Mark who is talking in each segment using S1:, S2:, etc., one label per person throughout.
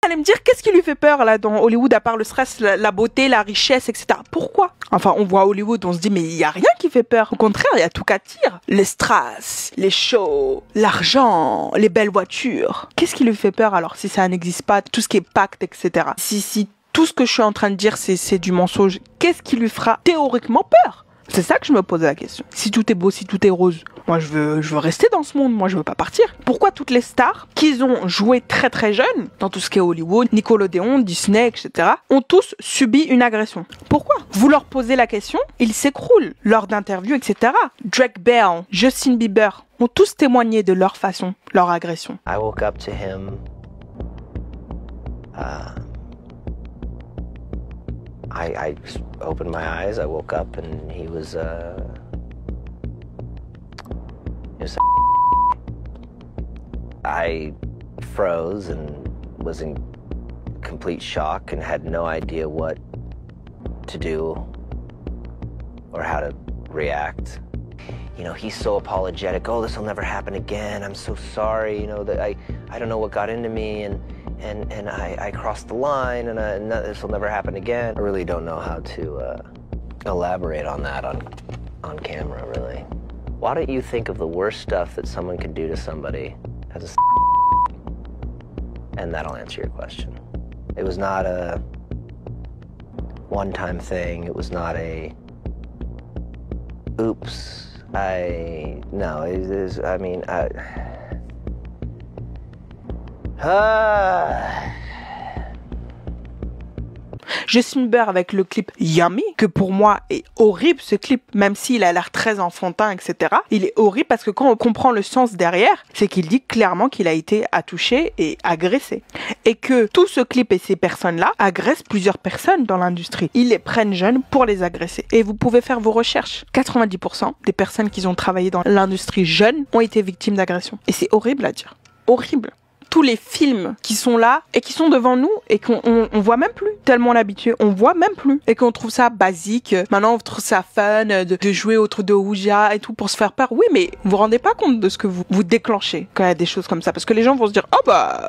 S1: allez me dire, qu'est-ce qui lui fait peur là dans Hollywood, à part le stress, la beauté, la richesse, etc. Pourquoi? Enfin, on voit Hollywood, on se dit, mais il y a rien qui fait peur. Au contraire, il y a tout qu'attire. Les strass, les shows, l'argent, les belles voitures. Qu'est-ce qui lui fait peur alors si ça n'existe pas, tout ce qui est pacte, etc. Si tout ce que je suis en train de dire, c'est du mensonge, qu'est-ce qui lui fera théoriquement peur? C'est ça que je me pose la question. Si tout est beau, si tout est rose, moi je veux rester dans ce monde, moi je veux pas partir. Pourquoi toutes les stars qui ont joué très très jeunes, dans tout ce qui est Hollywood, Nickelodeon, Disney, etc., ont tous subi une agression? Pourquoi? Vous leur posez la question, ils s'écroulent lors d'interviews, etc. Drake Bell, Justin Bieber ont tous témoigné de leur façon, leur agression.
S2: I woke up to him. I just opened my eyes, I woke up and he was I froze and was in complete shock and had no idea what to do or how to react. You know, he's so apologetic. Oh, this will never happen again. I'm so sorry. You know, that I don't know what got into me and I crossed the line and this will never happen again. I really don't know how to elaborate on that on camera, really. Why don't you think of the worst stuff that someone could do to somebody as a and that'll answer your question. It was not a one-time thing. It was not a oops.
S1: Justin Bieber avec le clip Yummy, que pour moi est horrible ce clip, même s'il a l'air très enfantin, etc. Il est horrible parce que quand on comprend le sens derrière, c'est qu'il dit clairement qu'il a été attouché et agressé. Et que tout ce clip et ces personnes-là agressent plusieurs personnes dans l'industrie. Ils les prennent jeunes pour les agresser. Et vous pouvez faire vos recherches. 90% des personnes qui ont travaillé dans l'industrie jeune ont été victimes d'agressions. Et c'est horrible à dire. Horrible. Tous les films qui sont là et qui sont devant nous et qu'on voit même plus, tellement on est habitué, on voit même plus et qu'on trouve ça basique. Maintenant on trouve ça fun de jouer autour de Ouija et tout pour se faire peur. Oui, mais vous vous rendez pas compte de ce que vous déclenchez quand il y a des choses comme ça, parce que les gens vont se dire oh bah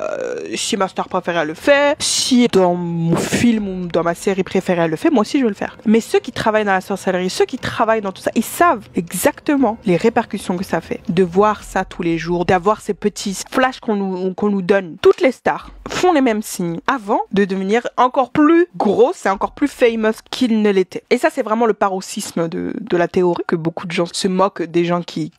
S1: si ma star préférée elle le fait, si dans mon film ou dans ma série préférée elle le fait, moi aussi je vais le faire. Mais ceux qui travaillent dans la sorcellerie, ceux qui travaillent dans tout ça, ils savent exactement les répercussions que ça fait de voir ça tous les jours, d'avoir ces petits flashs qu'on nous donne. Toutes les stars font les mêmes signes avant de devenir encore plus grosses et encore plus famous qu'ils ne l'étaient. Et ça, c'est vraiment le paroxysme de la théorie, que beaucoup de gens se moquent des gens qui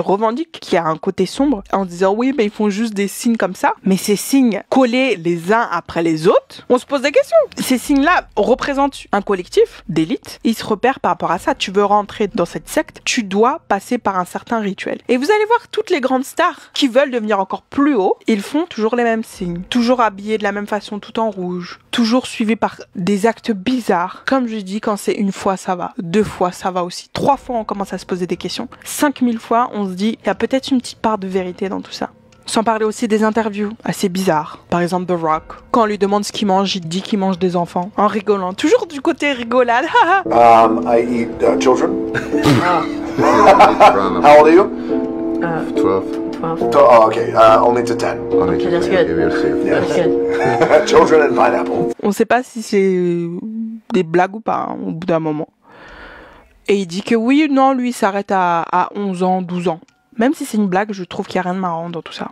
S1: revendiquent, qui a un côté sombre, en disant oui, mais ils font juste des signes comme ça. Mais ces signes collés les uns après les autres, on se pose des questions. Ces signes-là représentent un collectif d'élite. Ils se repèrent par rapport à ça. Tu veux rentrer dans cette secte, tu dois passer par un certain rituel. Et vous allez voir toutes les grandes stars qui veulent devenir encore plus haut, ils font toujours les mêmes signes, toujours habillés de la même façon, tout en rouge, toujours suivis par des actes bizarres. Comme je dis, quand c'est une fois, ça va. 2 fois, ça va aussi. 3 fois, on commence à se poser des questions. 5000 fois, on se dit, il y a peut-être une petite part de vérité dans tout ça. Sans parler aussi des interviews assez bizarres. Par exemple, The Rock. Quand on lui demande ce qu'il mange, il dit qu'il mange des enfants. En rigolant. Toujours du côté rigolade.
S3: I eat children. How old are you?
S4: 12.
S3: Oh, okay. Only to 10.
S4: Okay,
S5: that's good.
S3: Yes.
S5: That's good.
S3: Children and pineapple.
S1: On sait pas si c'est des blagues ou pas, hein, au bout d'un moment. Et il dit que oui, non, lui, il s'arrête à 11 ans, 12 ans. Même si c'est une blague, je trouve qu'il n'y a rien de marrant dans tout ça.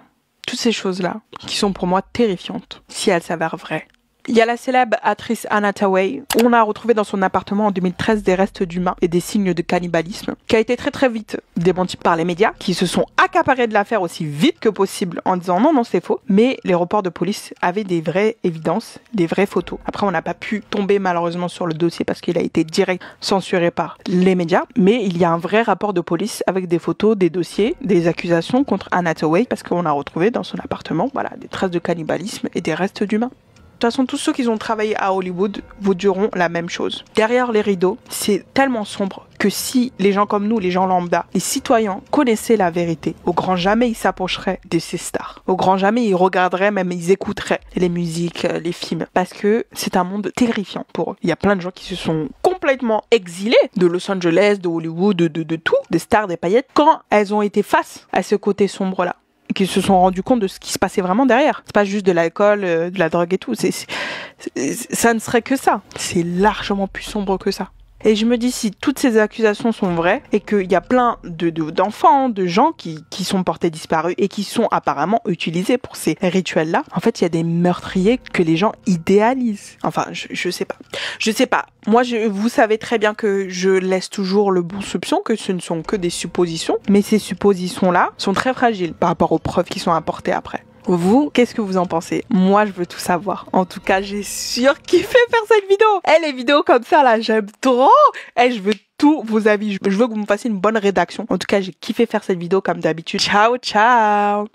S1: Toutes ces choses-là, qui sont pour moi terrifiantes, si elles s'avèrent vraies. Il y a la célèbre actrice Anna Thaoué. On a retrouvé dans son appartement en 2013 des restes d'humains et des signes de cannibalisme, qui a été très très vite démenti par les médias, qui se sont accaparés de l'affaire aussi vite que possible en disant non, c'est faux. Mais les reports de police avaient des vraies évidences, des vraies photos. Après, on n'a pas pu tomber malheureusement sur le dossier parce qu'il a été direct censuré par les médias. Mais il y a un vrai rapport de police avec des photos, des dossiers, des accusations contre Anna Thaoué parce qu'on a retrouvé dans son appartement, voilà, des traces de cannibalisme et des restes d'humains. De toute façon, tous ceux qui ont travaillé à Hollywood vous diront la même chose. Derrière les rideaux, c'est tellement sombre que si les gens comme nous, les gens lambda, les citoyens connaissaient la vérité, au grand jamais ils s'approcheraient de ces stars. Au grand jamais ils regarderaient, même ils écouteraient les musiques, les films. Parce que c'est un monde terrifiant pour eux. Il y a plein de gens qui se sont complètement exilés de Los Angeles, de Hollywood, de tout, des stars, des paillettes, quand elles ont été face à ce côté sombre-là. qu'ils se sont rendus compte de ce qui se passait vraiment derrière. C'est pas juste de l'alcool, de la drogue et tout. Ça ne serait que ça. C'est largement plus sombre que ça. Et je me dis, si toutes ces accusations sont vraies et qu'il y a plein d'enfants, de gens qui sont portés disparus et qui sont apparemment utilisés pour ces rituels-là, en fait, il y a des meurtriers que les gens idéalisent. Enfin, je sais pas. Je sais pas. Moi, vous savez très bien que je laisse toujours le bon soupçon, que ce ne sont que des suppositions, mais ces suppositions-là sont très fragiles par rapport aux preuves qui sont apportées après. Vous, qu'est-ce que vous en pensez? Moi, je veux tout savoir. En tout cas, j'ai surkiffé faire cette vidéo. Les vidéos comme ça, là, j'aime trop. Je veux tous vos avis. Je veux que vous me fassiez une bonne rédaction. En tout cas, j'ai kiffé faire cette vidéo comme d'habitude. Ciao, ciao.